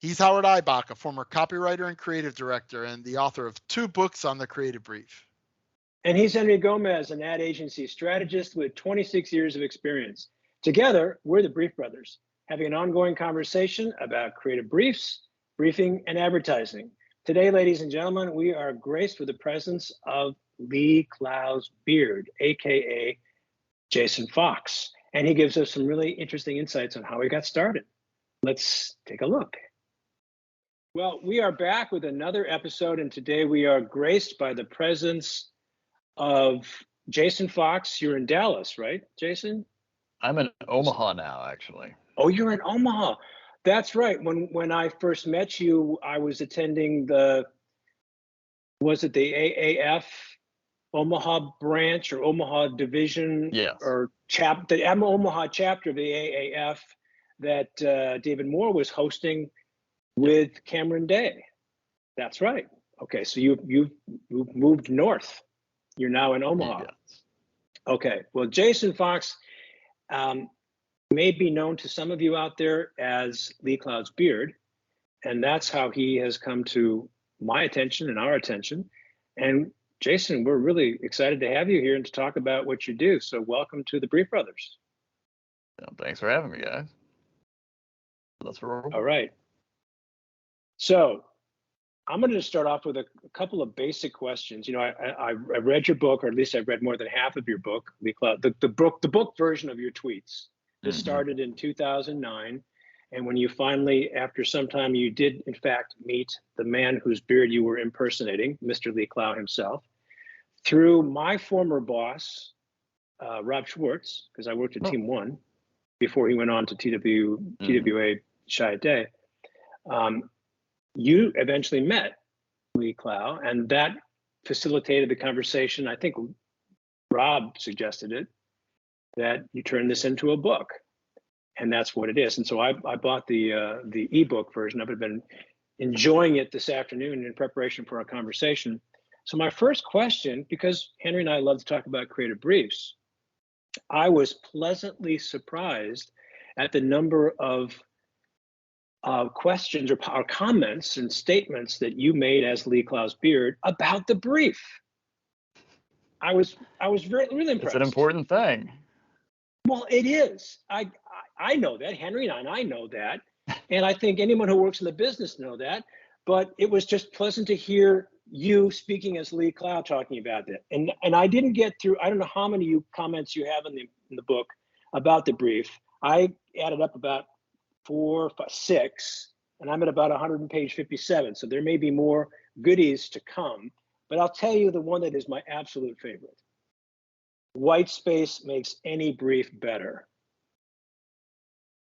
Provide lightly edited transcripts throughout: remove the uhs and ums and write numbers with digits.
He's Howard Eibach, a former copywriter and creative director, and the author of 2 books on the creative brief. And he's Henry Gomez, an ad agency strategist with 26 years of experience. Together, we're the Brief Brothers, having an ongoing conversation about creative briefs, briefing, and advertising. Today, ladies and gentlemen, we are graced with the presence of Lee Clow's beard, a.k.a. Jason Fox. And he gives us some really interesting insights on how he got started. Let's take a look. Well, we are back with another episode, and today we are graced by the presence of Jason Fox. You're in Dallas, right, Jason? I'm in Omaha now, actually. Oh, you're in Omaha. That's right. When I first met you, I was attending the AAF Omaha branch or Omaha division? Yes. Or the Omaha chapter of the AAF that David Moore was hosting with Cameron Day. That's right. Okay, so you've moved north. You're now in Omaha. Yes. Okay, well, Jason Fox may be known to some of you out there as Lee Clow's beard, and that's how he has come to my attention and our attention. And Jason, we're really excited to have you here and to talk about what you do. So welcome to the Brief Brothers. Well, thanks for having me, guys. Let's roll. All right. So I'm going to start off with a couple of basic questions. You know, I read your book, or at least I've read more than half of your book, Lee Clow, the book version of your tweets. This started in 2009. And when you finally, after some time, you did, in fact, meet the man whose beard you were impersonating, Mr. Lee Clow himself, through my former boss, Rob Schwartz, because I worked at Team One before he went on to TWA Chiat/Day. You eventually met Lee Clow, and that facilitated the conversation. I think Rob suggested it, that you turn this into a book, and that's what it is. And so I bought the ebook version of it. I've been enjoying it this afternoon in preparation for our conversation. So my first question, because Henry and I love to talk about creative briefs, I was pleasantly surprised at the number of questions or comments and statements that you made as Lee Clow's beard about the brief. I was really impressed. It's an important thing. Well, it is. I know that. Henry and I know that. And I think anyone who works in the business know that. But it was just pleasant to hear you speaking as Lee Clow talking about that. And I didn't get through, I don't know how many comments you have in the book about the brief. I added up about 4, 5, 6, and I'm at about 100 page 57. So there may be more goodies to come, but I'll tell you the one that is my absolute favorite. White space makes any brief better.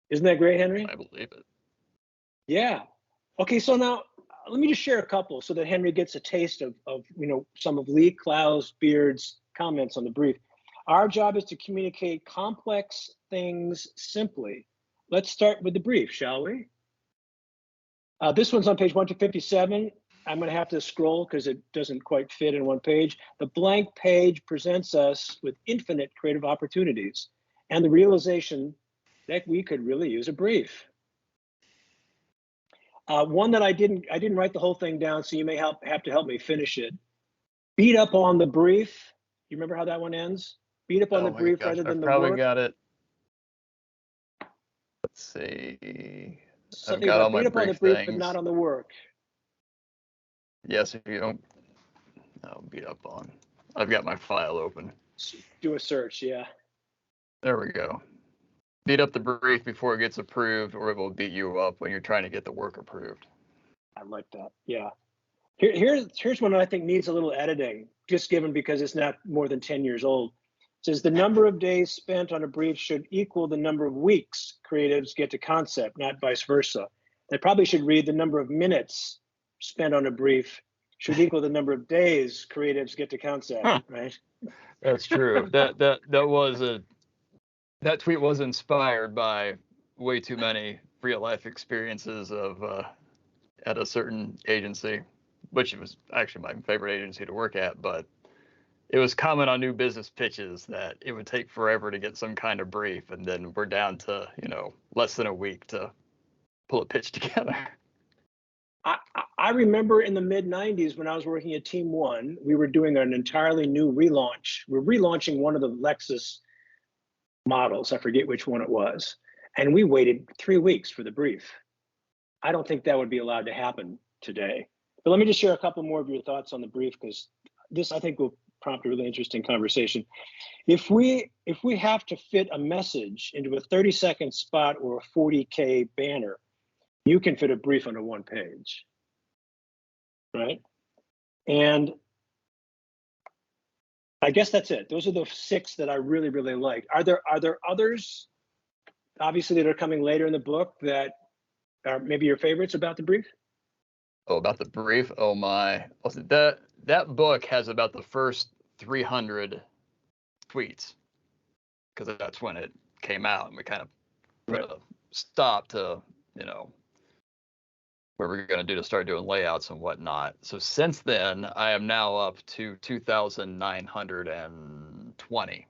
Isn't that great, Henry? I believe it. Yeah. Okay, so now let me just share a couple so that Henry gets a taste of some of Lee Clow's beard's comments on the brief. Our job is to communicate complex things simply. Let's start with the brief, shall we? This one's on page 157. I'm going to have to scroll because it doesn't quite fit in one page. The blank page presents us with infinite creative opportunities and the realization that we could really use a brief. One that I didn't write the whole thing down, so you may have to help me finish it. Beat up on the brief. You remember how that one ends? Beat up on the brief rather than the work. I probably got it. Let's see. Something about beat up on the brief, but not on the work. Yes, if you don't beat up on. I've got my file open. Do a search, yeah. There we go. Beat up the brief before it gets approved, or it will beat you up when you're trying to get the work approved. I like that, yeah. Here's one I think needs a little editing, just given because it's not more than 10 years old. It says the number of days spent on a brief should equal the number of weeks creatives get to concept, not vice versa. They probably should read the number of minutes spent on a brief should equal the number of days creatives get to concept, right? That's true. That tweet was inspired by way too many real life experiences of at a certain agency, which was actually my favorite agency to work at, but it was common on new business pitches that it would take forever to get some kind of brief, and then we're down to, less than a week to pull a pitch together. I remember in the mid 90s when I was working at Team One, we were doing an entirely new relaunch. We're relaunching one of the Lexus models. I forget which one it was. And we waited 3 weeks for the brief. I don't think that would be allowed to happen today. But let me just share a couple more of your thoughts on the brief, because this, I think, will prompt a really interesting conversation. If we have to fit a message into a 30-second spot or a 40K banner, you can fit a brief under one page, right? And I guess that's it. Those are the 6 that I really, really like. Are there others, obviously, that are coming later in the book that are maybe your favorites about the brief? Oh, about the brief? Oh my! That book has about the first 300 tweets, because that's when it came out, and we kind of put a stop to, you know, what we're going to do to start doing layouts and whatnot. So since then, I am now up to 2,920,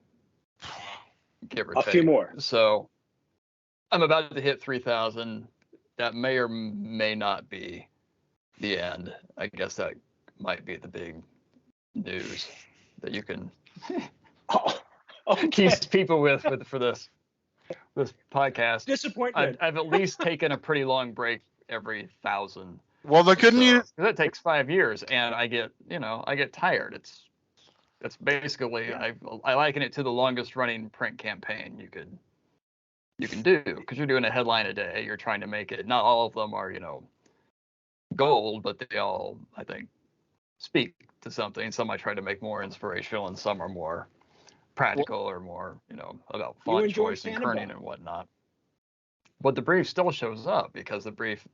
give or take. A few more. So I'm about to hit 3,000. That may or may not be the end. I guess that might be the big news that you can keep people with for this podcast. Disappointment. I've at least taken a pretty long break every 1,000. Well, the good news. That takes 5 years, and I get tired. That's basically, I liken it to the longest running print campaign you can do, because you're doing a headline a day. You're trying to make it. Not all of them are, gold, but they all, I think, speak to something. Some I try to make more inspirational, and some are more practical, or more, about font choice and kerning and whatnot. But the brief still shows up, because the brief,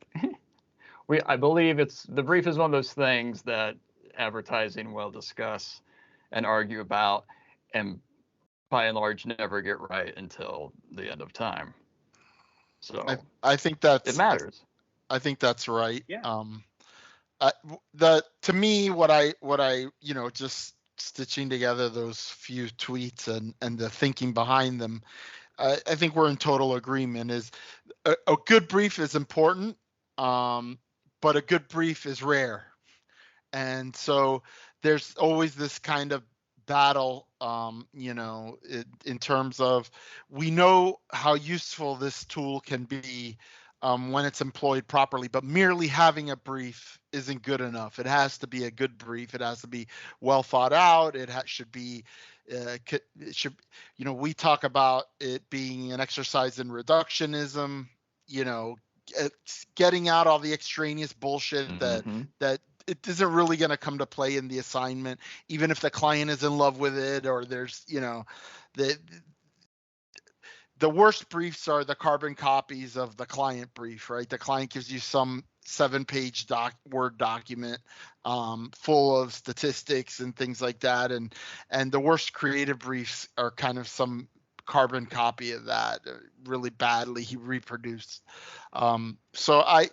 I believe the brief is one of those things that advertising will discuss and argue about, and by and large never get right until the end of time. So I think it matters. I think that's right. Yeah. To me, what I just stitching together those few tweets and the thinking behind them, I think we're in total agreement. Is a good brief is important, but a good brief is rare, and so there's always this kind of battle, in terms of, we know how useful this tool can be when it's employed properly, but merely having a brief isn't good enough. It has to be a good brief. It has to be well thought out. It should be, we talk about it being an exercise in reductionism, it's getting out all the extraneous bullshit that it isn't really going to come to play in the assignment, even if the client is in love with it, or there's, the worst briefs are the carbon copies of the client brief, right? The client gives you some 7-page Word document full of statistics and things like that. And the worst creative briefs are kind of some carbon copy of that, really badly reproduced. So I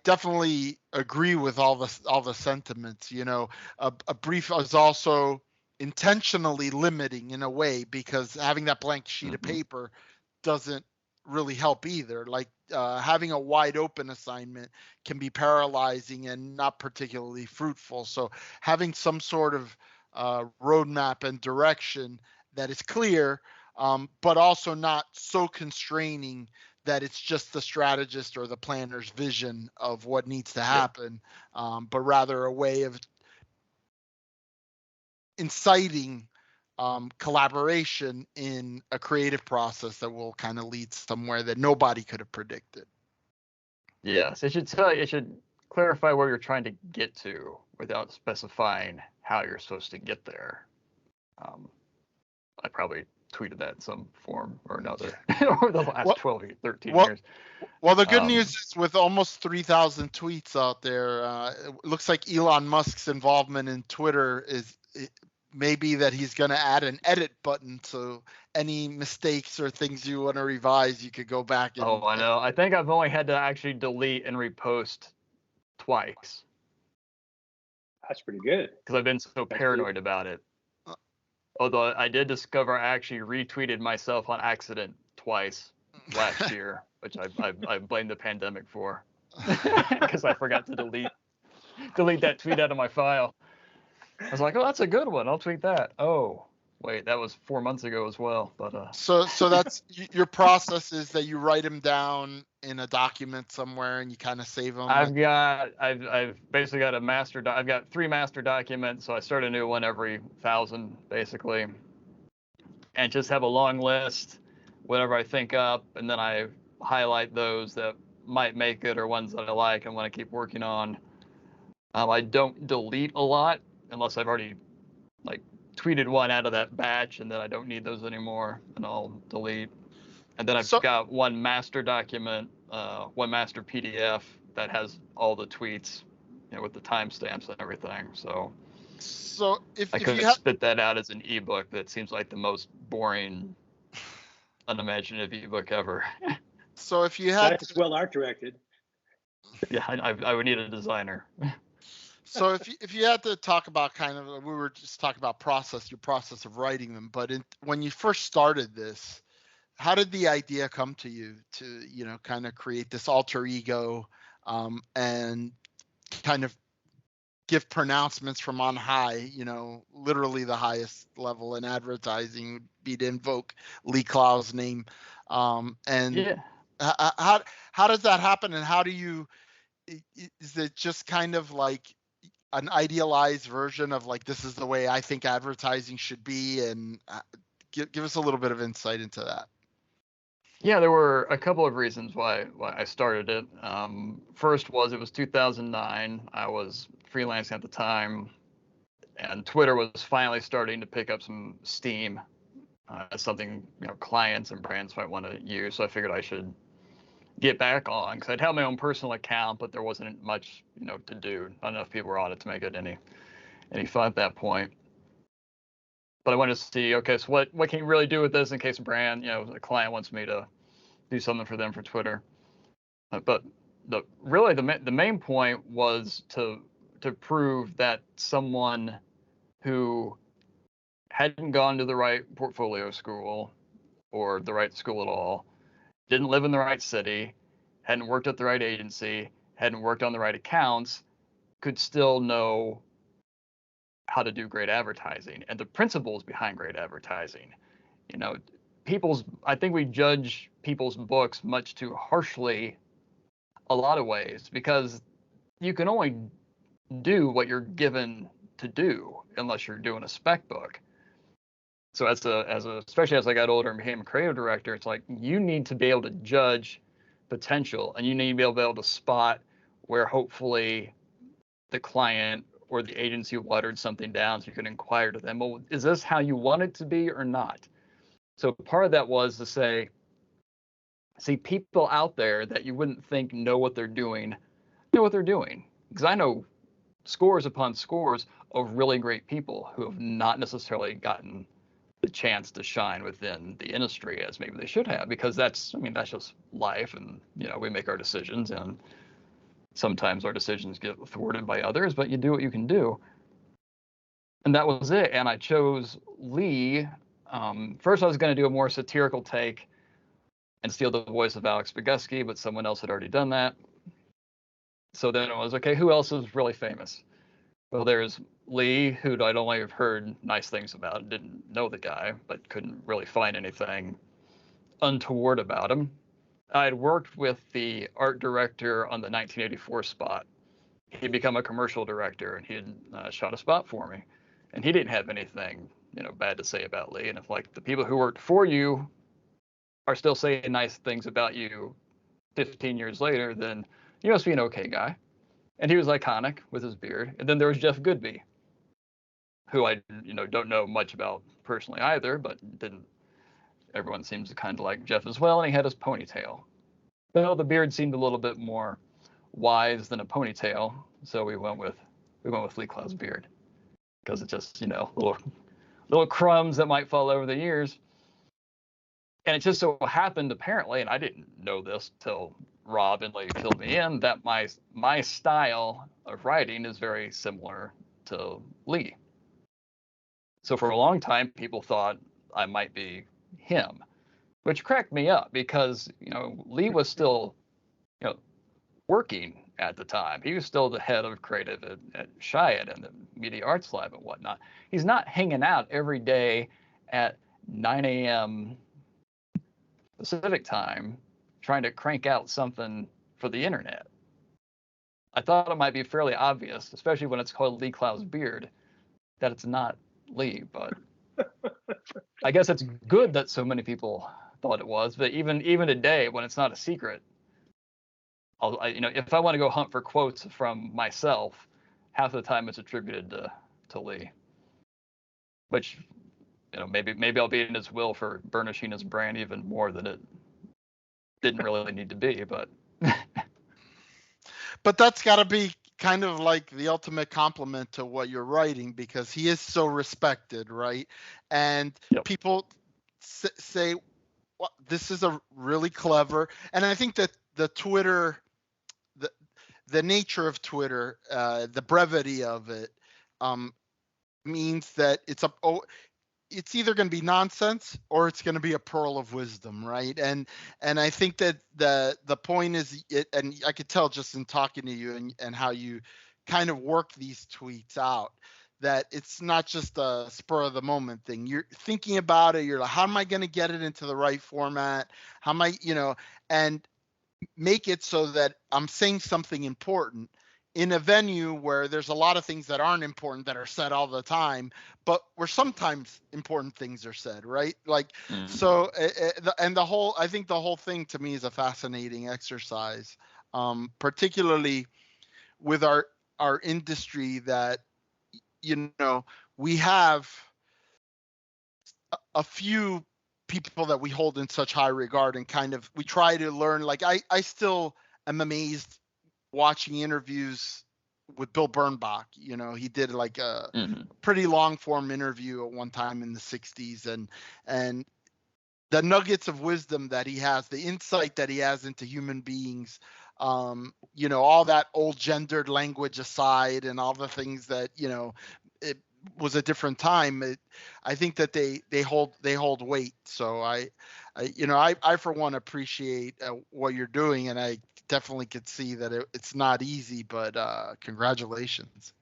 definitely agree with all the sentiments. A brief is also intentionally limiting in a way, because having that blank sheet of paper doesn't really help either. Like having a wide open assignment can be paralyzing and not particularly fruitful. So having some sort of roadmap and direction that is clear, but also not so constraining that it's just the strategist or the planner's vision of what needs to happen, but rather a way of inciting collaboration in a creative process that will kind of lead somewhere that nobody could have predicted. Yes, it should clarify where you're trying to get to without specifying how you're supposed to get there. I probably tweeted that in some form or another over the last 12 or 13 years. Well, the good news is, with almost 3,000 tweets out there, it looks like Elon Musk's involvement in Twitter maybe that he's going to add an edit button, so any mistakes or things you want to revise, you could go back and... Oh, I know. I think I've only had to actually delete and repost twice. That's pretty good. Because I've been so paranoid about it. Although I did discover I actually retweeted myself on accident twice last year, which I blame the pandemic for. because I forgot to delete that tweet out of my file. I was like, oh, that's a good one. I'll tweet that. Oh, wait, that was 4 months ago as well. But So that's your process is that you write them down in a document somewhere and you kind of save them. I've basically got I've got 3 master documents, so I start a new one every 1,000 basically, and just have a long list, whatever I think up, and then I highlight those that might make it or ones that I like and want to keep working on. I don't delete a lot unless I've already like tweeted one out of that batch and then I don't need those anymore, and I'll delete. And then I've So got one master document, one master PDF that has all the tweets, with the timestamps and everything. So if I if you could had spit that out as an ebook. That seems like the most boring, unimaginative ebook ever. so if you had That's well art directed. Yeah, I would need a designer. So if you had to talk about kind of, we were just talking about your process of writing them, but when you first started this, how did the idea come to you to, kind of create this alter ego, and kind of give pronouncements from on high, literally the highest level in advertising would be to invoke Lee Clow's name. And Yeah. how does that happen? And how do you, is it just kind of like an idealized version of like, this is the way I think advertising should be? And give us a little bit of insight into that. Yeah, there were a couple of reasons why I started it. First it was 2009. I was freelancing at the time, and Twitter was finally starting to pick up some steam as something clients and brands might want to use. So I figured I should get back on, because I'd had my own personal account, but there wasn't much to do. Not enough people were on it to make it any fun at that point. But I wanted to see, okay, so what can you really do with this in case a brand, a client wants me to do something for them for Twitter. But the main point was to prove that someone who hadn't gone to the right portfolio school or the right school at all, didn't live in the right city, hadn't worked at the right agency, hadn't worked on the right accounts, could still know how to do great advertising and the principles behind great advertising. I think we judge people's books much too harshly a lot of ways, because you can only do what you're given to do unless you're doing a spec book. So especially as I got older and became a creative director, it's like you need to be able to judge potential, and you need to be able to spot where hopefully the client or the agency watered something down, so you can inquire to them, well, is this how you want it to be or not? So part of that was to see people out there that you wouldn't think know what they're doing. Because I know scores upon scores of really great people who have not necessarily gotten the chance to shine within the industry as maybe they should have, because that's just life, and we make our decisions, and sometimes our decisions get thwarted by others, but you do what you can do. And that was it. And I chose Lee. First, I was going to do a more satirical take and steal the voice of Alex Bogusky, but someone else had already done that. So then it was, okay, who else is really famous? Well, there's Lee, who I'd only have heard nice things about, didn't know the guy, but couldn't really find anything untoward about him. I'd worked with the art director on the 1984 spot. He'd become a commercial director, and he had shot a spot for me. And he didn't have anything, bad to say about Lee. And if like the people who worked for you are still saying nice things about you 15 years later, then you must be an okay guy. And he was iconic with his beard. And then there was Jeff Goodby, who I don't know much about personally either, but everyone seems to kind of like Jeff as well, and he had his ponytail. Well, the beard seemed a little bit more wise than a ponytail, so we went with Lee Clow's beard, because it's just little crumbs that might fall over the years. And it just so happened, apparently, and I didn't know this till Rob and Lee filled me in, that my style of writing is very similar to Lee. So for a long time, people thought I might be him, which cracked me up, because Lee was still working at the time. He was still the head of creative at Chiat and the Media Arts Lab and whatnot. He's not hanging out every day at 9 a.m. Pacific time trying to crank out something for the internet. I thought it might be fairly obvious, especially when it's called Lee Clow's Beard, that it's not Lee, but I guess it's good that so many people thought it was. But even today, when it's not a secret, if I want to go hunt for quotes from myself, half the time it's attributed to Lee, which maybe I'll be in his will for burnishing his brand even more than it didn't really need to be, but. But that's got to be kind of like the ultimate compliment to what you're writing, because he is so respected, right? And Yep. people say, well, this is a really clever, and I think that the Twitter, the nature of Twitter, the brevity of it, means that it's either going to be nonsense or it's going to be a pearl of wisdom, right? And I think that the point is, and I could tell just in talking to you and how you kind of work these tweets out, that it's not just a spur of the moment thing. You're thinking about it. You're like, how am I going to get it into the right format? How am I, and make it so that I'm saying something important in a venue where there's a lot of things that aren't important that are said all the time, but where sometimes important things are said, right? Like, so, and I think the whole thing to me is a fascinating exercise, particularly with our industry that, we have a few people that we hold in such high regard, and kind of, we try to learn, like, I still am amazed watching interviews with Bill Bernbach. He did like a pretty long form interview at one time in the 60s, and the nuggets of wisdom that he has, the insight that he has into human beings, all that old gendered language aside, and all the things that, it was a different time. I think that they hold weight. So I for one appreciate what you're doing, and I definitely could see that it's not easy, but congratulations.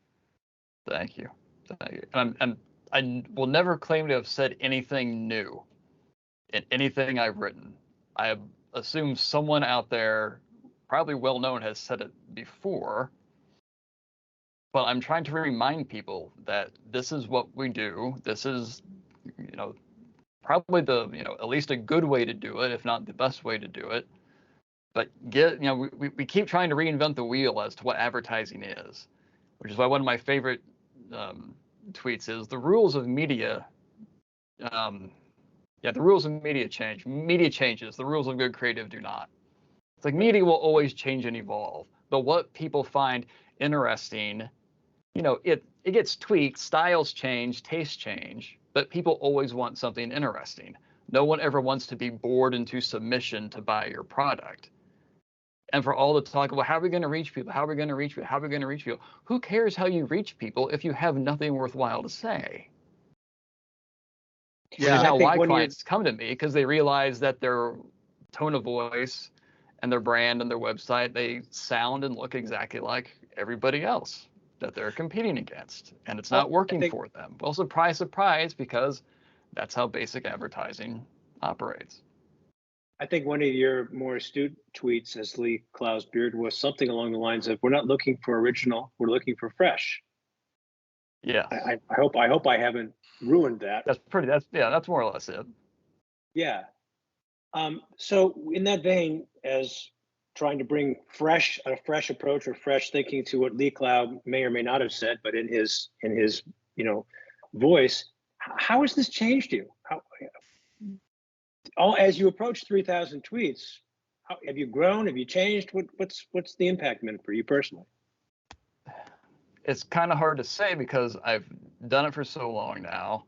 Thank you. And I will never claim to have said anything new in anything I've written. I assume someone out there, probably well known, has said it before. But I'm trying to remind people that this is what we do. This is, probably the, at least a good way to do it, if not the best way to do it. But we keep trying to reinvent the wheel as to what advertising is, which is why one of my favorite tweets is the rules of media. The rules of media change. Media changes. The rules of good creative do not. It's like media will always change and evolve, but what people find interesting, it gets tweaked, styles change, tastes change, but people always want something interesting. No one ever wants to be bored into submission to buy your product. And for all the talk about how are we going to reach people, how are we going to reach people, how are we going to reach people, who cares how you reach people if you have nothing worthwhile to say? Yeah, which is now why clients come to me, because they realize that their tone of voice and their brand and their website, they sound and look exactly like everybody else that they're competing against, and it's not working for them. Well, surprise, surprise, because that's how basic advertising operates. I think one of your more astute tweets as Lee Clow's Beard was something along the lines of, "We're not looking for original, we're looking for fresh." Yeah. I hope I haven't ruined that. That's more or less it. Yeah. So in that vein, as trying to bring a fresh approach or fresh thinking to what Lee Clow may or may not have said, but in his voice, how has this changed you? As you approach 3,000 tweets, have you grown? Have you changed? What's the impact been for you personally? It's kind of hard to say because I've done it for so long now,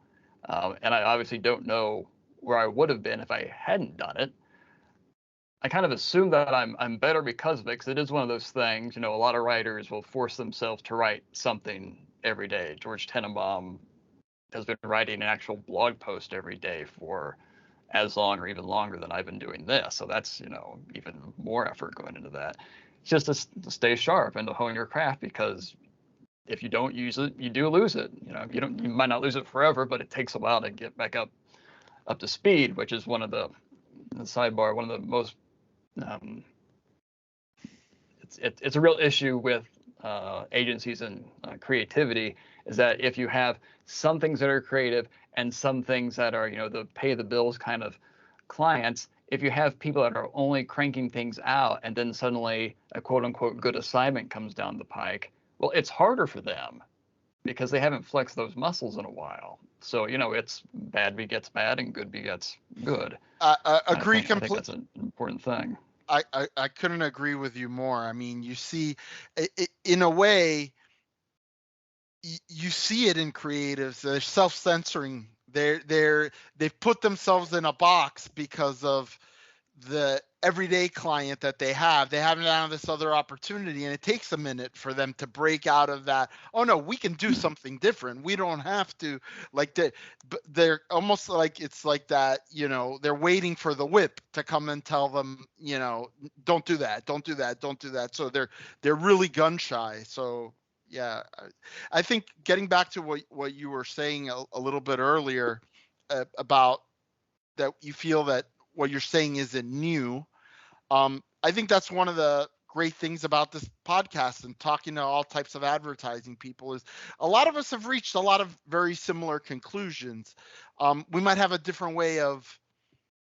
and I obviously don't know where I would have been if I hadn't done it. I kind of assume that I'm better because of it, because it is one of those things. A lot of writers will force themselves to write something every day. George Tenenbaum has been writing an actual blog post every day for as long or even longer than I've been doing this. So that's, even more effort going into that. just to stay sharp and to hone your craft, because if you don't use it, you do lose it. You might not lose it forever, but it takes a while to get back up to speed, which is one of the sidebar, one of the most it's a real issue with agencies and creativity, is that if you have some things that are creative and some things that are, the pay the bills kind of clients, if you have people that are only cranking things out and then suddenly a quote unquote good assignment comes down the pike, well, it's harder for them because they haven't flexed those muscles in a while. So, it's bad begets bad and good begets good. I agree I think completely. that's an important thing. I couldn't agree with you more. I mean, you see, in a way, you see it in creatives. They're self-censoring. They've put themselves in a box because of the everyday client that they have. They haven't had this other opportunity, and it takes a minute for them to break out of that. Oh no, we can do something different. We don't have to they're almost like, it's like that, they're waiting for the whip to come and tell them, don't do that, don't do that, don't do that. So they're really gun shy. So yeah, I think getting back to what you were saying a little bit earlier, about that you feel that what you're saying isn't new. I think that's one of the great things about this podcast and talking to all types of advertising people is a lot of us have reached a lot of very similar conclusions. We might have a different way of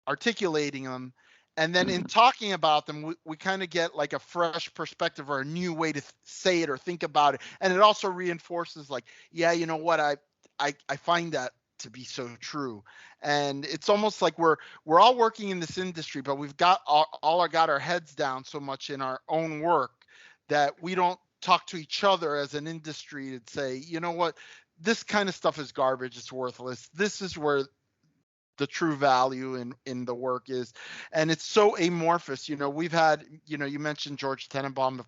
articulating them. And then in talking about them, we kind of get like a fresh perspective or a new way to say it or think about it. And it also reinforces like, yeah, you know what, I find that to be so true. And it's almost like we're all working in this industry, but we've got got our heads down so much in our own work that we don't talk to each other as an industry and say, you know what, this kind of stuff is garbage, it's worthless. This is where the true value in the work is. And it's so amorphous. We've had, you mentioned George Tenenbaum,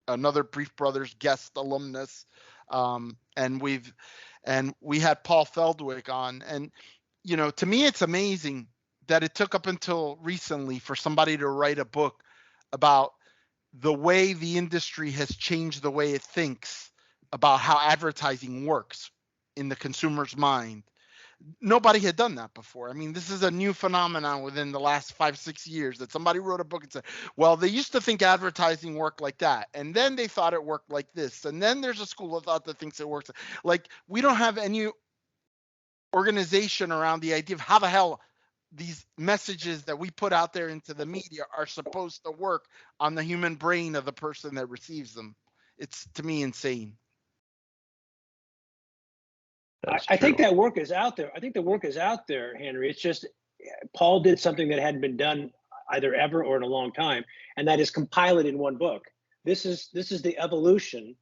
another Brief Brothers guest alumnus, and we had Paul Feldwick on. And to me it's amazing that it took up until recently for somebody to write a book about the way the industry has changed the way it thinks about how advertising works in the consumer's mind. Nobody had done that before. I mean, this is a new phenomenon within the last 5-6 years that somebody wrote a book and said, well, they used to think advertising worked like that, and then they thought it worked like this, and then there's a school of thought that thinks it works like. We don't have any organization around the idea of how the hell these messages that we put out there into the media are supposed to work on the human brain of the person that receives them. It's, to me, insane. I think that work is out there. I think the work is out there, Henry. It's just Paul did something that hadn't been done either ever or in a long time, and that is compile it in one book. This is the evolution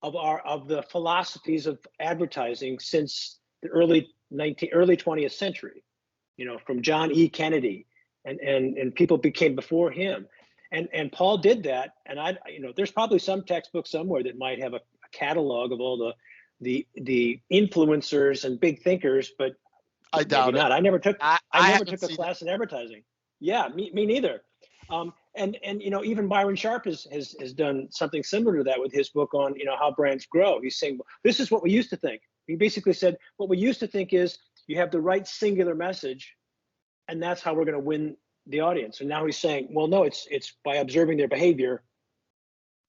of the philosophies of advertising since the early 20th century. From John E. Kennedy, and people became before him, and Paul did that. And there's probably some textbook somewhere that might have a catalog of all the influencers and big thinkers, but I doubt not. it. I never took I never took a class in advertising. Yeah, me neither. And even Byron Sharp has done something similar to that with his book on how brands grow. He's saying, this is what we used to think. He basically said what we used to think is you have the right singular message, and that's how we're going to win the audience. And now he's saying, well, no, it's by observing their behavior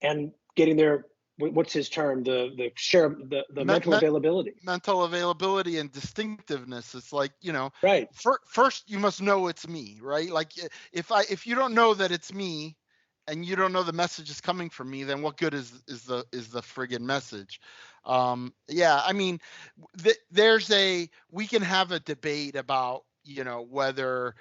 and getting their, what's his term, the share, the mental availability and distinctiveness. It's like, right. First you must know it's me, right? Like if you don't know that it's me and you don't know the message is coming from me, then what good is the friggin' message? Yeah, I mean, we can have a debate about, whether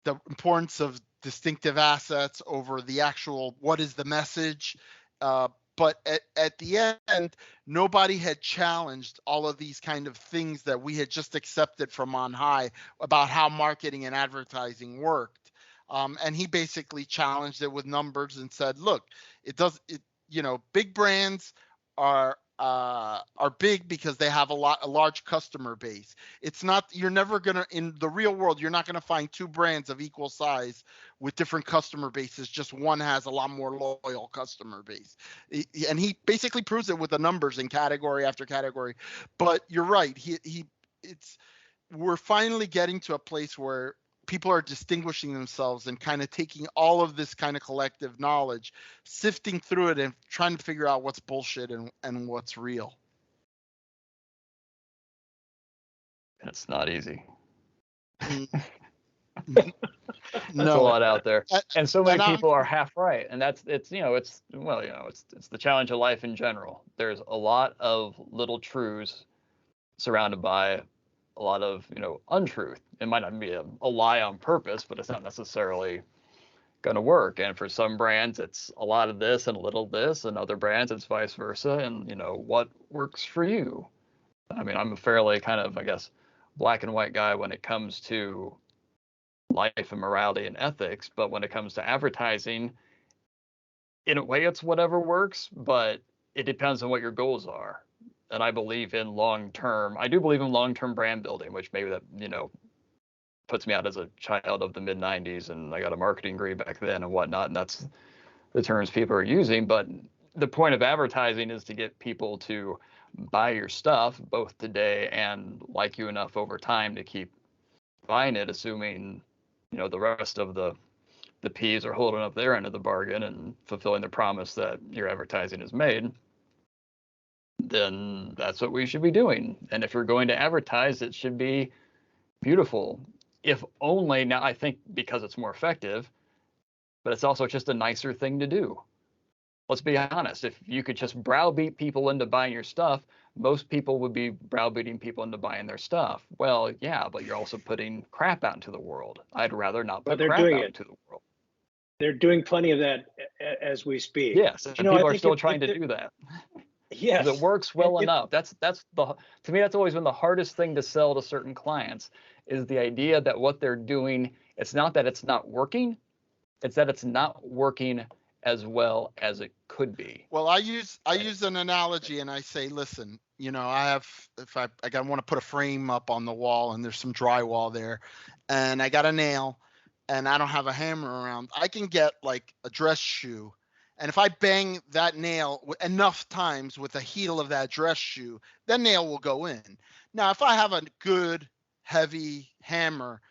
the importance of distinctive assets over the actual, what is the message? But at the end, nobody had challenged all of these kind of things that we had just accepted from on high about how marketing and advertising worked. And he basically challenged it with numbers and said, look, big brands are are big because they have a large customer base. It's not, you're never gonna, in the real world, you're not gonna find two brands of equal size with different customer bases. Just one has a lot more loyal customer base, and he basically proves it with the numbers in category after category. But you're right, it's we're finally getting to a place where people are distinguishing themselves and kind of taking all of this kind of collective knowledge, sifting through it and trying to figure out what's bullshit and what's real. It's not easy. No. There's a lot out there, and so many And people are half right, and it's the challenge of life in general. There's a lot of little truths surrounded by a lot of untruth. It might not be a lie on purpose, but it's not necessarily going to work. And for some brands, it's a lot of this and a little this, and other brands it's vice versa. And what works for you. I mean, I'm a fairly kind of, I guess, black and white guy when it comes to life and morality and ethics, but when it comes to advertising, in a way it's whatever works, but it depends on what your goals are. And I do believe in long-term brand building, which maybe that puts me out as a child of the mid 90s, and I got a marketing degree back then and whatnot, and that's the terms people are using. But the point of advertising is to get people to buy your stuff both today and like you enough over time to keep buying it, assuming the rest of the P's are holding up their end of the bargain and fulfilling the promise that your advertising has made. Then that's what we should be doing. And if you're going to advertise, it should be beautiful. If only, now I think because it's more effective, but it's also just a nicer thing to do. Let's be honest. If you could just browbeat people into buying your stuff, most people would be browbeating people into buying their stuff. Well, yeah, but you're also putting crap out into the world. I'd rather not put crap out into the world. They're doing plenty of that as we speak. Yes, and people are still trying to do that. Yes, it works well enough. To me, that's always been the hardest thing to sell to certain clients, is the idea that what they're doing, it's not that it's not working, it's that it's not working as well as it could be. Well, I use an analogy, and I say, listen, I want to put a frame up on the wall, and there's some drywall there, and I got a nail, and I don't have a hammer around. I can get like a dress shoe, and if I bang that nail enough times with the heel of that dress shoe, that nail will go in. Now, if I have a good heavy hammer,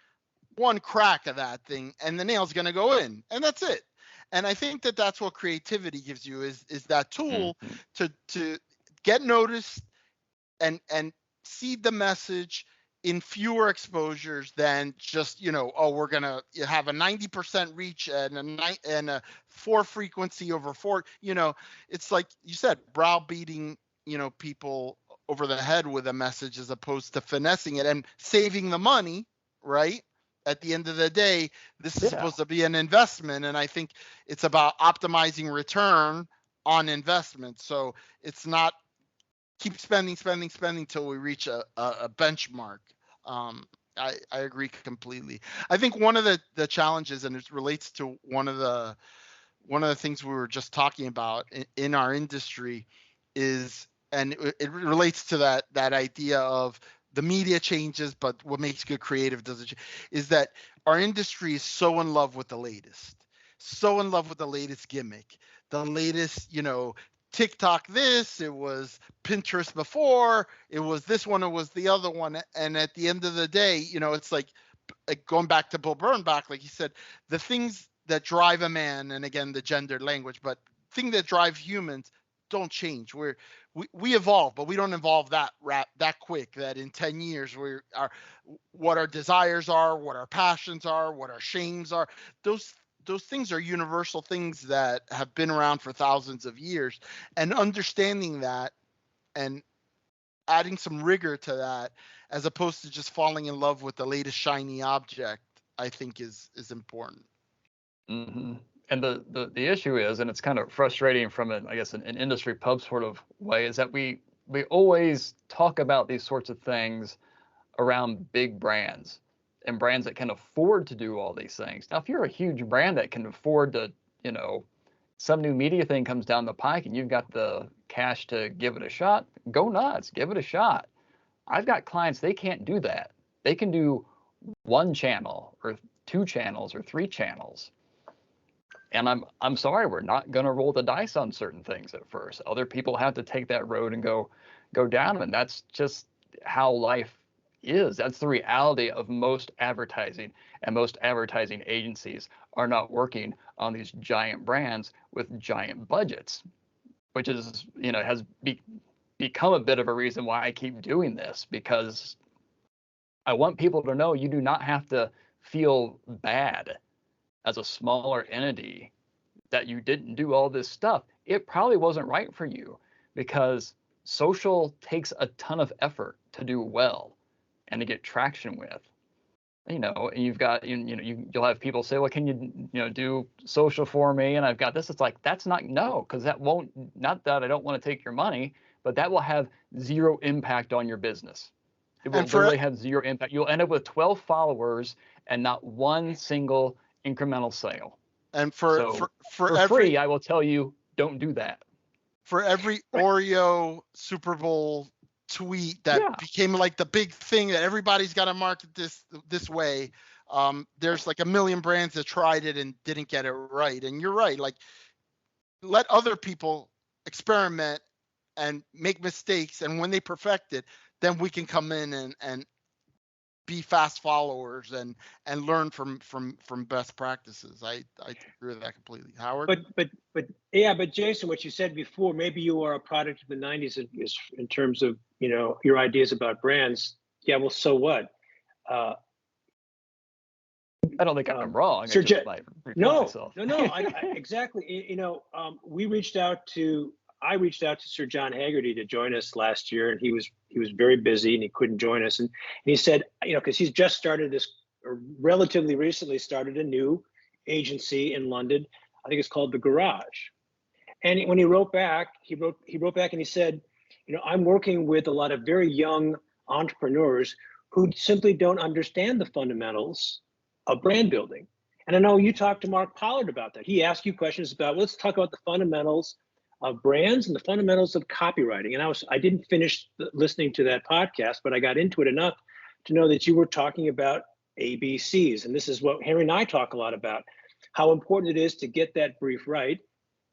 one crack of that thing and the nail's going to go in, and that's it. And I think that that's what creativity gives you, is that tool to get noticed and seed the message in fewer exposures than just, we're going to have a 90% reach and a 4 frequency over 4, it's like you said, browbeating, people over the head with a message as opposed to finessing it and saving the money, right? At the end of the day, this is supposed to be an investment, and I think it's about optimizing return on investment. So it's not keep spending till we reach a benchmark. I agree completely. I think one of the challenges, and it relates to one of the things we were just talking about in our industry, is, and it relates to that idea of the media changes, but what makes good creative doesn't change, is that our industry is so in love with the latest gimmick, the latest, TikTok this, it was Pinterest before, it was this one, it was the other one. And at the end of the day, it's like going back to Bill Bernbach, like he said, the things that drive a man, and again, the gendered language, but thing that drive humans don't change. We evolve, but we don't evolve that quick, that in 10 years what our desires are, what our passions are, what our shames are, those things are universal things that have been around for thousands of years, and understanding that and adding some rigor to that, as opposed to just falling in love with the latest shiny object, I think is important. Mm-hmm. And the issue is, and it's kind of frustrating from an industry pub sort of way, is that we always talk about these sorts of things around big brands and brands that can afford to do all these things. Now, if you're a huge brand that can afford to, some new media thing comes down the pike and you've got the cash to give it a shot, go nuts, give it a shot. I've got clients, they can't do that. They can do one channel or 2 channels or 3 channels. And I'm sorry, we're not going to roll the dice on certain things at first. Other people have to take that road and go down them. And that's just how life is. That's the reality of most advertising, and most advertising agencies are not working on these giant brands with giant budgets, which is, has become a bit of a reason why I keep doing this, because I want people to know you do not have to feel bad as a smaller entity that you didn't do all this stuff. It probably wasn't right for you, because social takes a ton of effort to do well and to get traction with. And you've got, you'll have people say, well, can you, do social for me? And I've got this. It's like, that's not, no, because that won't, not that I don't want to take your money, but that will have zero impact on your business. It will literally have zero impact. You'll end up with 12 followers and not one single incremental sale. And for every, free, I will tell you, don't do that. For every Oreo Super Bowl tweet that became like the big thing that everybody's got to market this way, there's like a million brands that tried it and didn't get it right. And you're right, like, let other people experiment and make mistakes, and when they perfect it, then we can come in and be fast followers and learn from best practices. I agree with that completely, Howard. But Jason, what you said before, maybe you are a product of the 90s in terms of, your ideas about brands. Yeah, well, so what? I don't think I'm wrong. No, exactly. I reached out to Sir John Haggerty to join us last year, and he was very busy and he couldn't join us. And he said, because he's just started or relatively recently started a new agency in London. I think it's called The Garage. And when he wrote back, he wrote back and he said, I'm working with a lot of very young entrepreneurs who simply don't understand the fundamentals of brand building. And I know you talked to Mark Pollard about that. He asked you questions about, let's talk about the fundamentals of brands and the fundamentals of copywriting. And I didn't finish listening to that podcast, but I got into it enough to know that you were talking about ABCs. And this is what Henry and I talk a lot about, how important it is to get that brief right.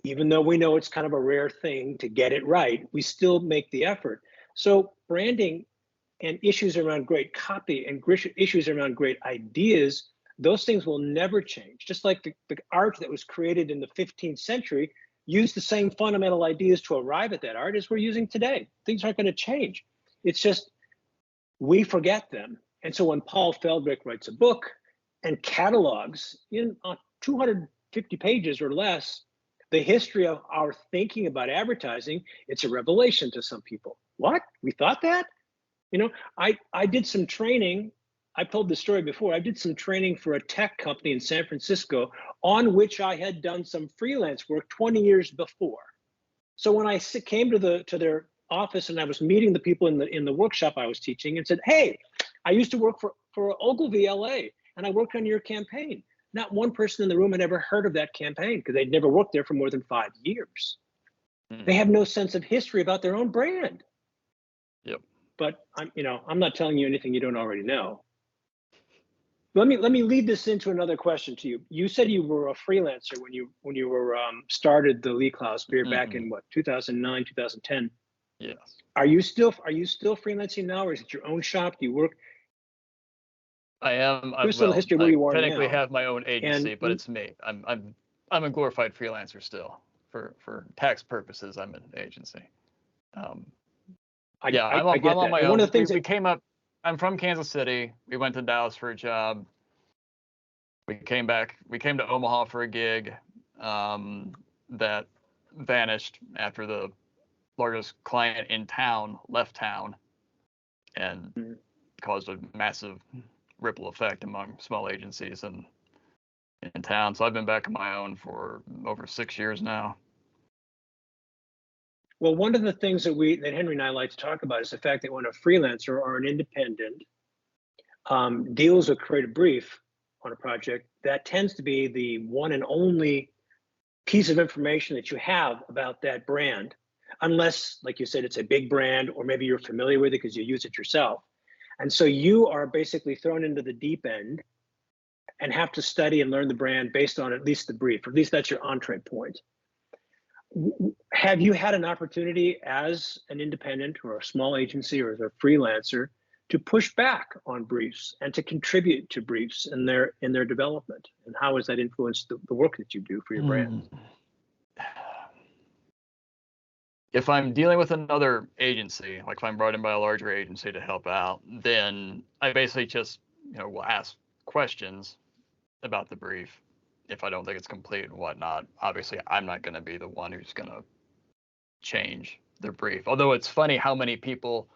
Even though we know it's kind of a rare thing to get it right, we still make the effort. So branding and issues around great copy and issues around great ideas, those things will never change. Just like the art that was created in the 15th century used the same fundamental ideas to arrive at that art as we're using today. Things aren't going to change. It's just we forget them. And so when Paul Feldrick writes a book and catalogs in 250 pages or less the history of our thinking about advertising, it's a revelation to some people. What? We thought that? I did some training. I've told this story before. I did some training for a tech company in San Francisco on which I had done some freelance work 20 years before. So when I came to their office and I was meeting the people in the workshop I was teaching and said, hey, I used to work for Ogilvy, LA, and I worked on your campaign. Not one person in the room had ever heard of that campaign because they'd never worked there for more than 5 years. They have no sense of history about their own brand. Yep. But I'm not telling you anything you don't already know. Let me lead this into another question to you. You said you were a freelancer when you were started the Lee Clow Spear back in 2009, 2010. Yes. Are you still freelancing now, or is it your own shop? Do you work? I am. Give us a little history of where you are now. I technically have my own agency, but it's me. I'm a glorified freelancer still. For tax purposes, I'm an agency. I'm on my own. One of the things we came up. I'm from Kansas City. We went to Dallas for a job. We came back. We came to Omaha for a gig that vanished after the largest client in town left town and caused a massive ripple effect among small agencies in town. So I've been back on my own for over 6 years now. Well, one of the things that Henry and I like to talk about is the fact that when a freelancer or an independent deals with creative brief on a project, that tends to be the one and only piece of information that you have about that brand, unless, like you said, it's a big brand, or maybe you're familiar with it because you use it yourself. And so you are basically thrown into the deep end and have to study and learn the brand based on at least the brief, or at least that's your entree point. Have you had an opportunity as an independent or a small agency or as a freelancer to push back on briefs and to contribute to briefs in their development? And how has that influenced the work that you do for your brand? If I'm dealing with another agency, like if I'm brought in by a larger agency to help out, then I basically just, will ask questions about the brief. If I don't think it's complete and whatnot, obviously I'm not going to be the one who's going to change the brief. Although it's funny how many people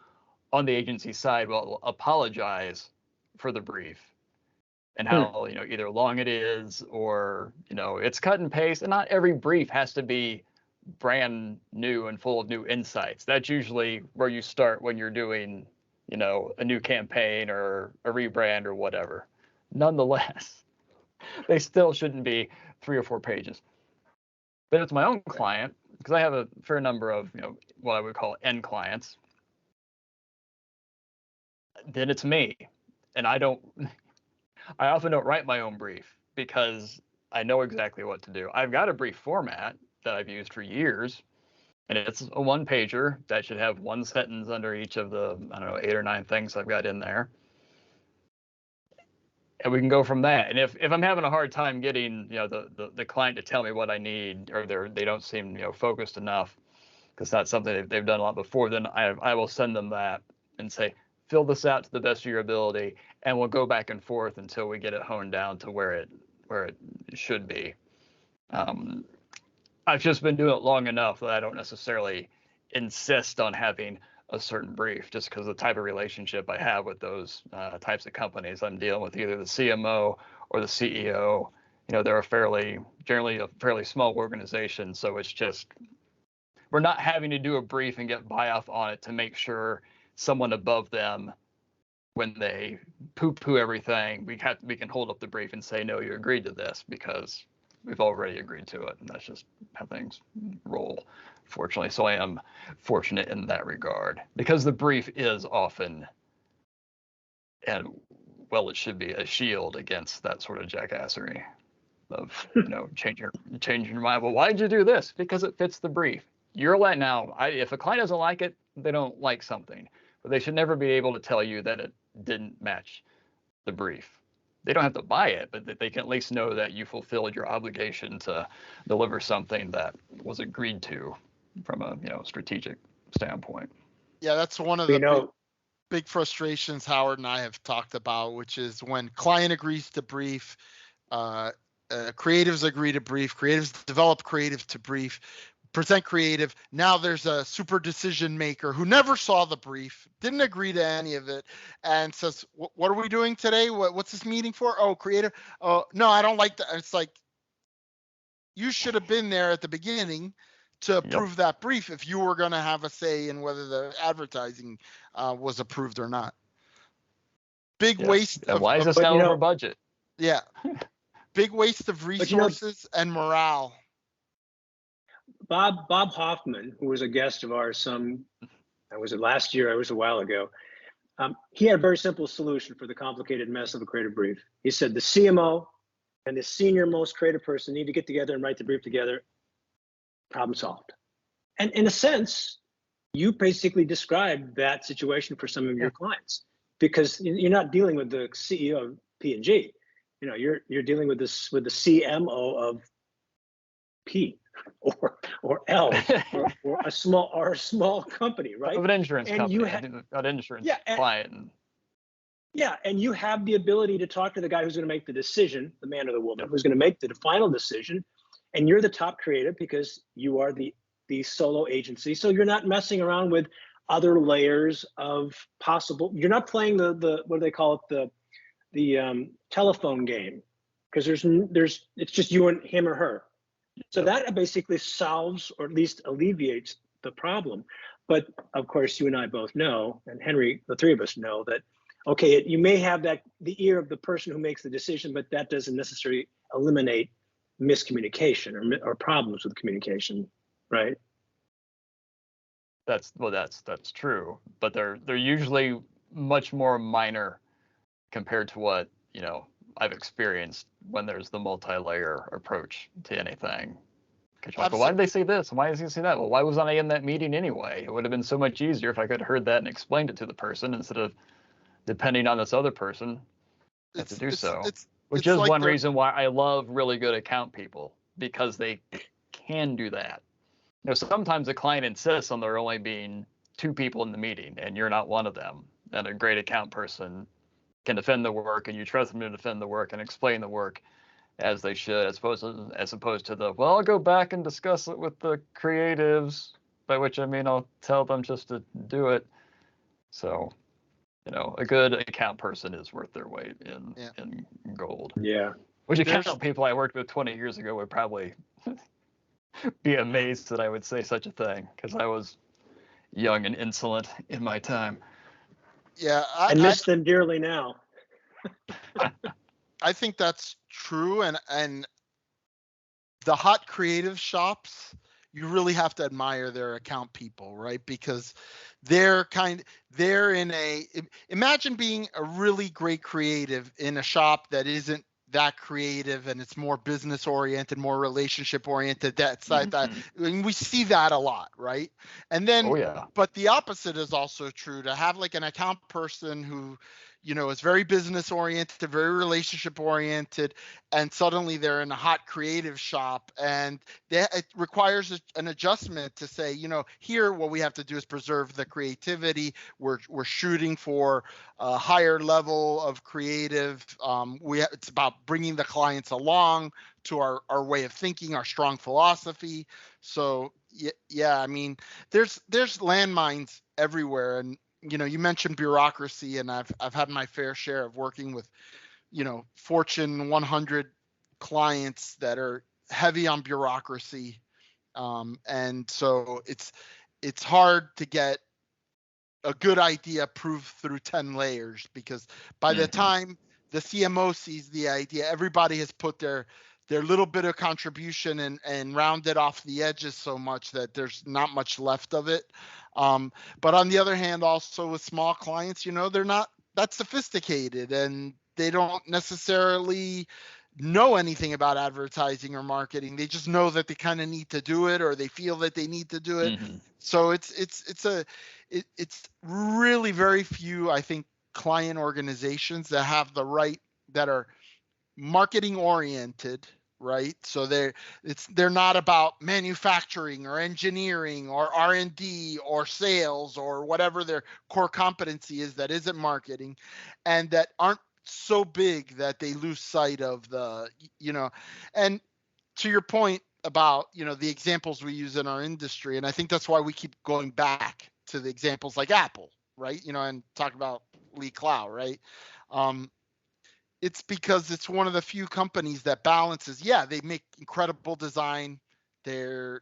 on the agency side will apologize for the brief and how, either long it is or, it's cut and paste. And not every brief has to be brand new and full of new insights. That's usually where you start when you're doing, a new campaign or a rebrand or whatever. Nonetheless, they still shouldn't be 3 or 4 pages. But it's my own client, because I have a fair number of, what I would call end clients. Then it's me. And I often don't write my own brief because I know exactly what to do. I've got a brief format that I've used for years, and it's a 1-pager that should have 1 sentence under each of the, 8 or 9 things I've got in there. And we can go from that. And if I'm having a hard time getting, the client to tell me what I need, or they don't seem, focused enough, because that's something they've done a lot before, then I will send them that and say, fill this out to the best of your ability, and we'll go back and forth until we get it honed down to where it should be. I've just been doing it long enough that I don't necessarily insist on having a certain brief, just because the type of relationship I have with those types of companies. I'm dealing with either the CMO or the CEO. They're generally a fairly small organization, so it's just, we're not having to do a brief and get buy-off on it to make sure someone above them, when they poo-poo everything, we can hold up the brief and say, no, you agreed to this, because we've already agreed to it, and that's just how things roll, fortunately. So I am fortunate in that regard, because the brief is often, and well, it should be, a shield against that sort of jackassery of, changing your mind. Well, why did you do this? Because it fits the brief. You're let now. If a client doesn't like it, they don't like something, but they should never be able to tell you that it didn't match the brief. They don't have to buy it, but they can at least know that you fulfilled your obligation to deliver something that was agreed to from a strategic standpoint. Yeah, that's one of the big frustrations Howard and I have talked about, which is when client agrees to brief, creatives agree to brief, creatives develop creative to brief, present creative. Now there's a super decision maker who never saw the brief, didn't agree to any of it, and says, what are we doing today? What's this meeting for? Oh, creative. Oh, no, I don't like that. It's like, you should have been there at the beginning to approve that brief if you were going to have a say in whether the advertising was approved or not. Big waste of, why is this now over budget? Yeah. Big waste of resources and morale. Bob Hoffman, who was a guest of ours was it last year? It was a while ago. He had a very simple solution for the complicated mess of a creative brief. He said the CMO and the senior most creative person need to get together and write the brief together. Problem solved. And in a sense, you basically described that situation for some of your clients, because you're not dealing with the CEO of P&G. You're dealing with the CMO of P or L or a small company, right? Of an insurance and company, you an insurance client. And you have the ability to talk to the guy who's going to make the decision, the man or the woman who's going to make the final decision, and you're the top creative because you are the solo agency. So you're not messing around with other layers of possible. You're not playing the what do they call it, the telephone game, because it's just you and him or her. So that basically solves, or at least alleviates, the problem. But of course, you and I both know, and Henry, the three of us know, that okay, you may have the ear of the person who makes the decision, but that doesn't necessarily eliminate miscommunication or problems with communication, right? That's true, but they're usually much more minor compared to what, I've experienced when there's the multi-layer approach to anything. Because you're like, well, why did they say this? Why does he say that? Well, why wasn't I in that meeting anyway? It would have been so much easier if I could have heard that and explained it to the person instead of depending on this other person to do so. Which is one reason why I love really good account people, because they can do that. Sometimes a client insists on there only being 2 people in the meeting, and you're not one of them. And a great account person can defend the work, and you trust them to defend the work and explain the work as they should, as opposed to the, well, I'll go back and discuss it with the creatives, by which I mean I'll tell them just to do it. So, a good account person is worth their weight in gold. Yeah. Which account people I worked with 20 years ago would probably be amazed that I would say such a thing, because I was young and insolent in my time. Yeah, I miss them dearly now. I think that's true, and the hot creative shops, you really have to admire their account people, right? Because imagine being a really great creative in a shop that isn't that creative and it's more business oriented, more relationship oriented, that side. That, and we see that a lot, right? And then, but the opposite is also true, to have like an account person who, is very business oriented, very relationship oriented, and suddenly they're in a hot creative shop, and it requires an adjustment to say, here what we have to do is preserve the creativity. We're shooting for a higher level of creative. It's about bringing the clients along to our way of thinking, our strong philosophy. So yeah, I mean, there's landmines everywhere, and you mentioned bureaucracy, and I've had my fair share of working with, Fortune 100 clients that are heavy on bureaucracy, and so it's hard to get a good idea proved through 10 layers, because by the time the CMO sees the idea, everybody has put their little bit of contribution and rounded off the edges so much that there's not much left of it. But on the other hand, also with small clients, they're not that sophisticated, and they don't necessarily know anything about advertising or marketing. They just know that they kind of need to do it, or they feel that they need to do it. So it's really very few, I think, client organizations that have that are marketing oriented, right? So they're not about manufacturing or engineering or R&D or sales or whatever their core competency is that isn't marketing, and that aren't so big that they lose sight of the, and to your point about, the examples we use in our industry, and I think that's why we keep going back to the examples like Apple, right? And talk about Clow, right? It's because it's one of the few companies that balances. Yeah, they make incredible design. Their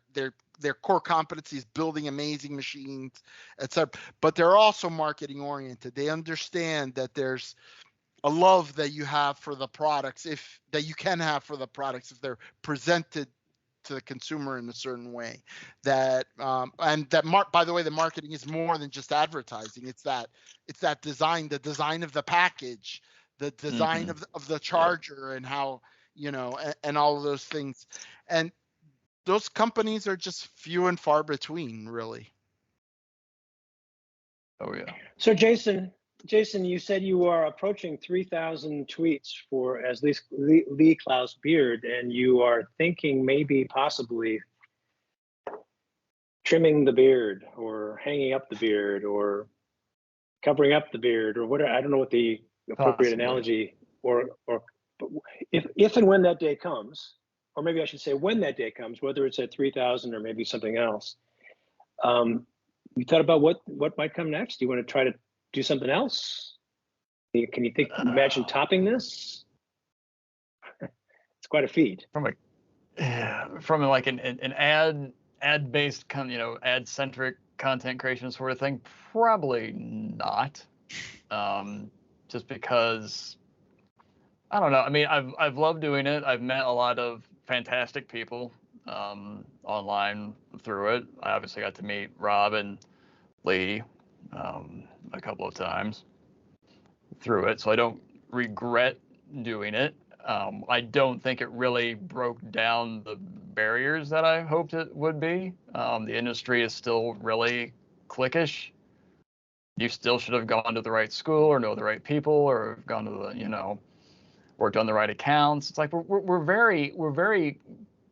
core competency is building amazing machines, etc. But they're also marketing oriented. They understand that there's a love that you have for the products, that you can have for the products if they're presented to the consumer in a certain way. That by the way, the marketing is more than just advertising. It's that design, the design of the package, the design of the charger, and how, and all of those things. And those companies are just few and far between, really. Oh yeah. So Jason, you said you are approaching 3,000 tweets as Lee Clow's beard, and you are thinking maybe possibly trimming the beard or hanging up the beard or covering up the beard or whatever. I don't know what the appropriate analogy, or if and when that day comes, or maybe I should say when that day comes, whether it's at 3,000 or maybe something else. You thought about what might come next? Do you want to try to do something else? Can you imagine topping this? It's quite a feat. From like an ad based ad centric content creation sort of thing, probably not. Just because, I don't know. I mean, I've loved doing it. I've met a lot of fantastic people online through it. I obviously got to meet Rob and Lee a couple of times through it, so I don't regret doing it. I don't think it really broke down the barriers that I hoped it would be. The industry is still really cliquish. You still should have gone to the right school or know the right people or gone to the, worked on the right accounts. It's like we're very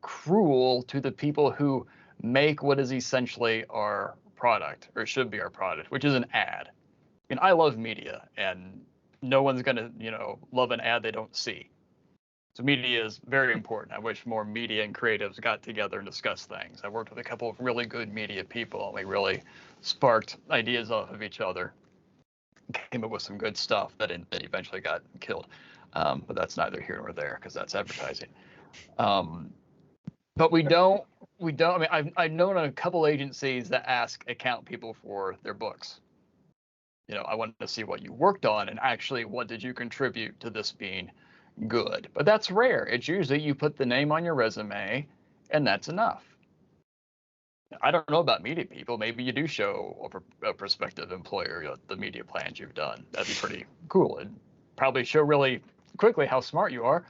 cruel to the people who make what is essentially our product, or should be our product, which is an ad. I mean, I love media, and no one's gonna, love an ad they don't see. So media is very important. I wish more media and creatives got together and discussed things. I worked with a couple of really good media people, and we really sparked ideas off of each other. Came up with some good stuff that eventually got killed. But that's neither here nor there because that's advertising. But we don't. I mean, I've known a couple agencies that ask account people for their books. I wanted to see what you worked on and actually what did you contribute to this being good. But that's rare. It's usually you put the name on your resume and that's enough. I don't know about media people. Maybe you do show a prospective employer the media plans you've done. That'd be pretty cool. It'd probably show really quickly how smart you are,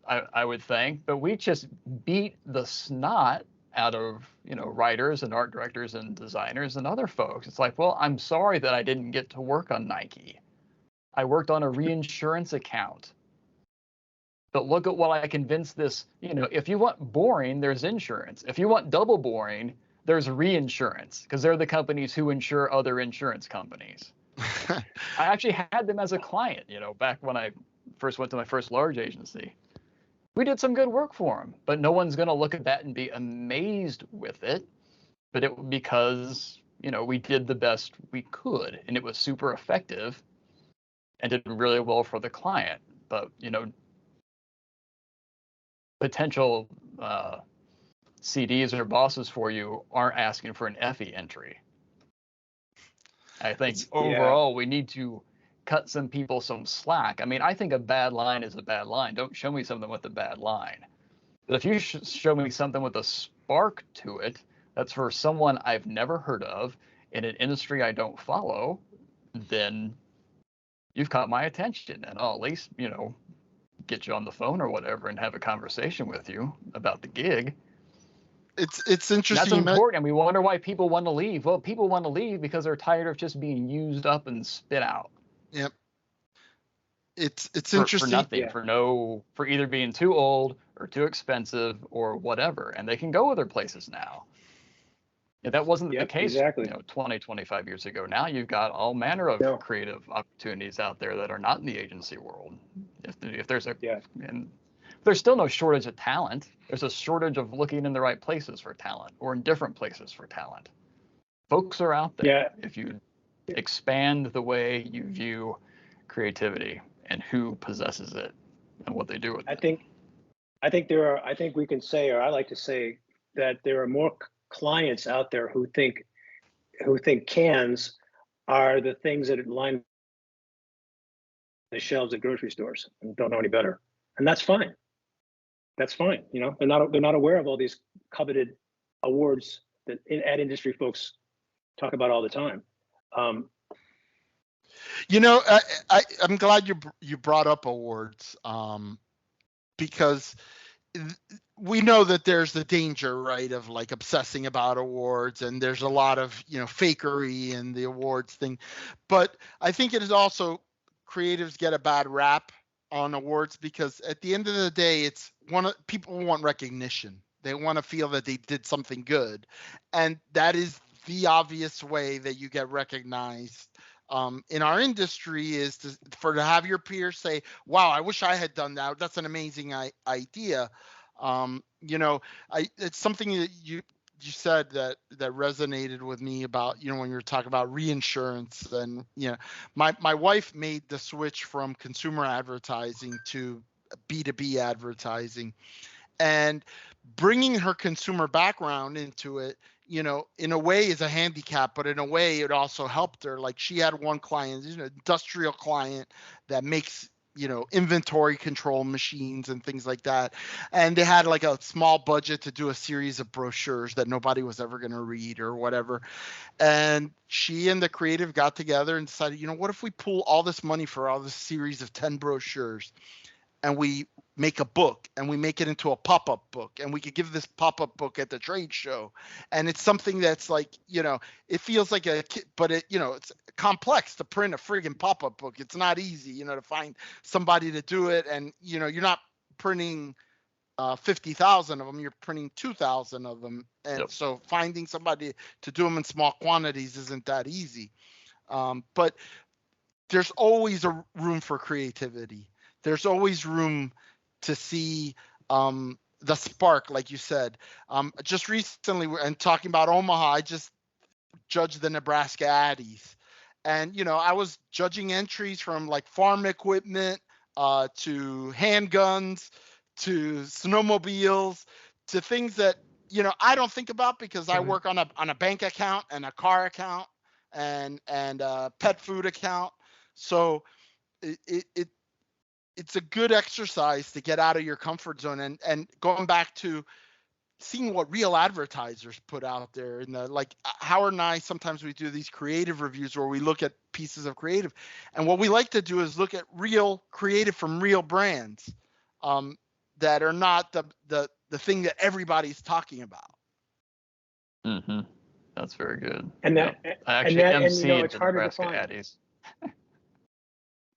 I would think. But we just beat the snot out of writers and art directors and designers and other folks. It's like, well, I'm sorry that I didn't get to work on Nike. I worked on a reinsurance account. But look at what I convinced this, if you want boring, there's insurance. If you want double boring, there's reinsurance, because they're the companies who insure other insurance companies. I actually had them as a client, back when I first went to my first large agency. We did some good work for them, but no one's going to look at that and be amazed with it. But it because, we did the best we could, and it was super effective and did really well for the client. But, potential CDs or bosses for you aren't asking for an FE entry. I think overall we need to cut some people some slack. I mean, I think a bad line is a bad line. Don't show me something with a bad line. But if you show me something with a spark to it, that's for someone I've never heard of in an industry I don't follow, then you've caught my attention, and I'll at least, get you on the phone or whatever and have a conversation with you about the gig. It's interesting. That's important, and we wonder why people want to leave. Well, people want to leave because they're tired of just being used up and spit out. Yep. It's interesting. For nothing, for either being too old or too expensive or whatever, and they can go other places now. Yeah, that wasn't the case, exactly. 20, 25 years ago. Now you've got all manner of creative opportunities out there that are not in the agency world. If there's and there's still no shortage of talent. There's a shortage of looking in the right places for talent or in different places for talent. Folks are out there. If you expand the way you view creativity and who possesses it and what they do with it. I think we can say, or I like to say, that there are more clients out there who think cans are the things that line the shelves at grocery stores and don't know any better, and that's fine. That's fine. They're not aware of all these coveted awards that ad industry folks talk about all the time. I'm glad you brought up awards, because we know that there's the danger, right, of like obsessing about awards, and there's a lot of fakery in the awards thing. But I think it is also, creatives get a bad rap on awards because at the end of the day, it's people want recognition. They want to feel that they did something good, and that is the obvious way that you get recognized in our industry, is to have your peers say, wow, I wish I had done that. That's an amazing idea. It's something that you said that resonated with me about, when you were talking about reinsurance, and, my wife made the switch from consumer advertising to B2B advertising, and bringing her consumer background into it, in a way is a handicap, but in a way it also helped her. Like, she had one client, industrial client that makes, inventory control machines and things like that. And they had like a small budget to do a series of brochures that nobody was ever going to read or whatever. And she and the creative got together and decided, what if we pool all this money for all this series of 10 brochures and we make a book and we make it into a pop-up book, and we could give this pop-up book at the trade show. And it's something that's like, it feels like but it's complex to print a friggin' pop-up book. It's not easy, to find somebody to do it. And, you're not printing 50,000 of them, you're printing 2,000 of them. And Yep. So finding somebody to do them in small quantities isn't that easy. But there's always a room for creativity. There's always room to see the spark, like you said. Just recently, and talking about Omaha, I just judged the Nebraska Addies. And, I was judging entries from like farm equipment to handguns to snowmobiles to things that, I don't think about because I work on a bank account and a car account and a pet food account. So it's a good exercise to get out of your comfort zone and going back to seeing what real advertisers put out there. And like Howard and I, sometimes we do these creative reviews where we look at pieces of creative, and what we like to do is look at real creative from real brands that are not the thing that everybody's talking about. Mm-hmm. That's very good. And that, I actually emceed it's the harder to Nebraska find. Addies.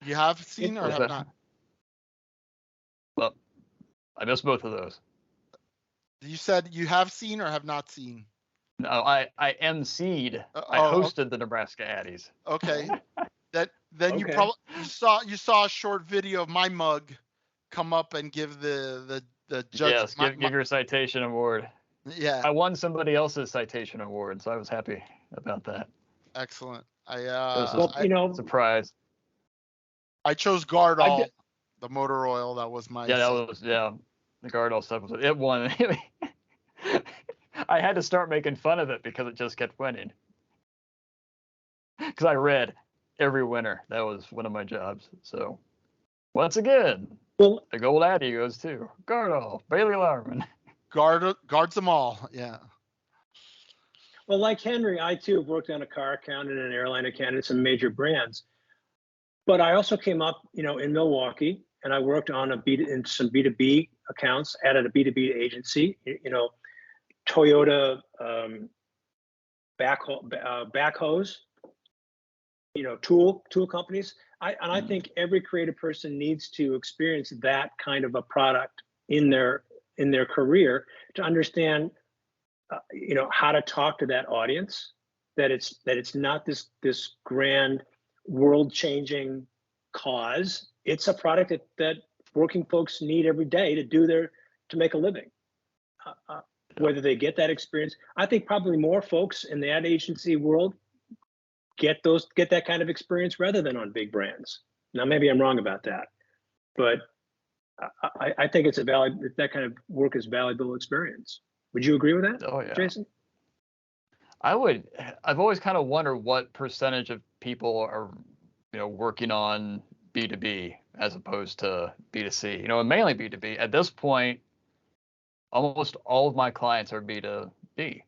You have seen or have not? Well, I missed both of those. You said you have seen or have not seen? No, I emceed. I hosted the Nebraska Addies. Okay. Then you probably saw a short video of my mug come up and give the judge. Yes, give your citation award. Yeah. I won somebody else's citation award, so I was happy about that. Excellent. Surprise. I chose Gardol, the motor oil. That was my. The Gardol stuff was it won. I had to start making fun of it because it just kept winning. Because I read every winner. That was one of my jobs. So once again, the gold Addy goes to Gardol, Bailey Larman. Guards them all. Yeah. Well, like Henry, I too have worked on a car account and an airline account and some major brands. But I also came up, in Milwaukee, and I worked on in some B2B accounts at a B2B agency. Toyota backhoes, tool companies. I think every creative person needs to experience that kind of a product in their career to understand, how to talk to that audience. That it's not this grand world-changing cause. It's a product that working folks need every day to make a living. Whether they get that experience, I think probably more folks in the ad agency world get that kind of experience rather than on big brands. Now, maybe I'm wrong about that, but I think that kind of work is valuable experience. Would you agree with that? Oh yeah, Jason? I would. I've always kind of wondered what percentage of people are, working on B2B as opposed to B2C. And mainly B2B. At this point, almost all of my clients are B2B.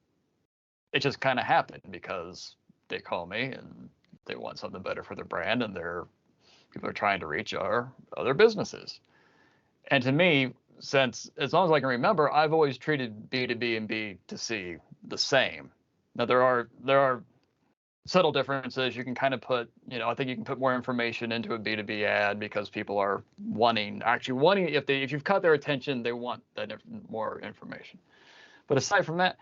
It just kind of happened because they call me and they want something better for their brand, and people are trying to reach our other businesses. And to me, since as long as I can remember, I've always treated B2B and B2C the same. Now there are subtle differences. You can kind of put, I think you can put more information into a B2B ad because people are wanting if you've caught their attention, they want that more information. But aside from that,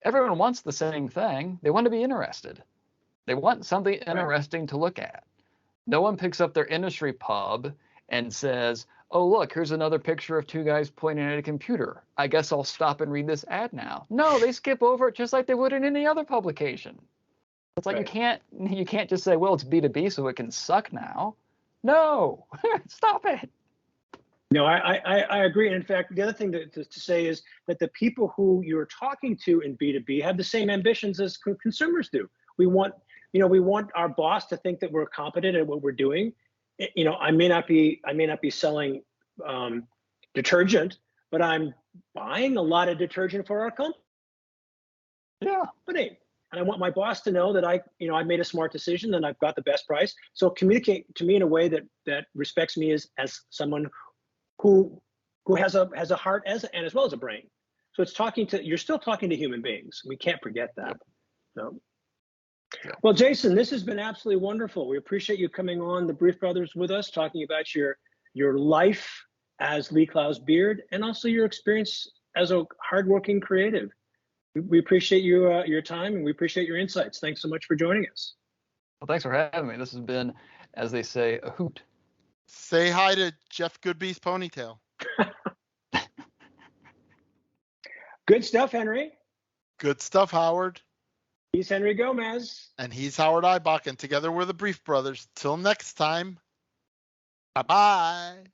everyone wants the same thing. They want to be interested. They want something interesting to look at. No one picks up their industry pub and says, oh, look, here's another picture of two guys pointing at a computer. I guess I'll stop and read this ad now. No, they skip over it just like they would in any other publication. It's like you can't just say, well, it's B2B, so it can suck now. No, stop it. No, I agree. And in fact, the other thing to say is that the people who you're talking to in B2B have the same ambitions as consumers do. We want our boss to think that we're competent at what we're doing, I may not be selling detergent, but I'm buying a lot of detergent for our company. Yeah. And I want my boss to know that I made a smart decision and I've got the best price. So communicate to me in a way that respects me as someone who has a heart and as well as a brain. So you're still talking to human beings. We can't forget that. Yep. So. Yep. Well, Jason, this has been absolutely wonderful. We appreciate you coming on the Brief Brothers with us, talking about your life as Lee Clow's beard and also your experience as a hardworking creative. We appreciate your time and we appreciate your insights. Thanks so much for joining us. Well, thanks for having me. This has been, as they say, a hoot. Say hi to Jeff Goodby's ponytail. Good stuff, Henry. Good stuff, Howard. He's Henry Gomez. And he's Howard Eibach, and together we're the Brief Brothers. Till next time, bye-bye.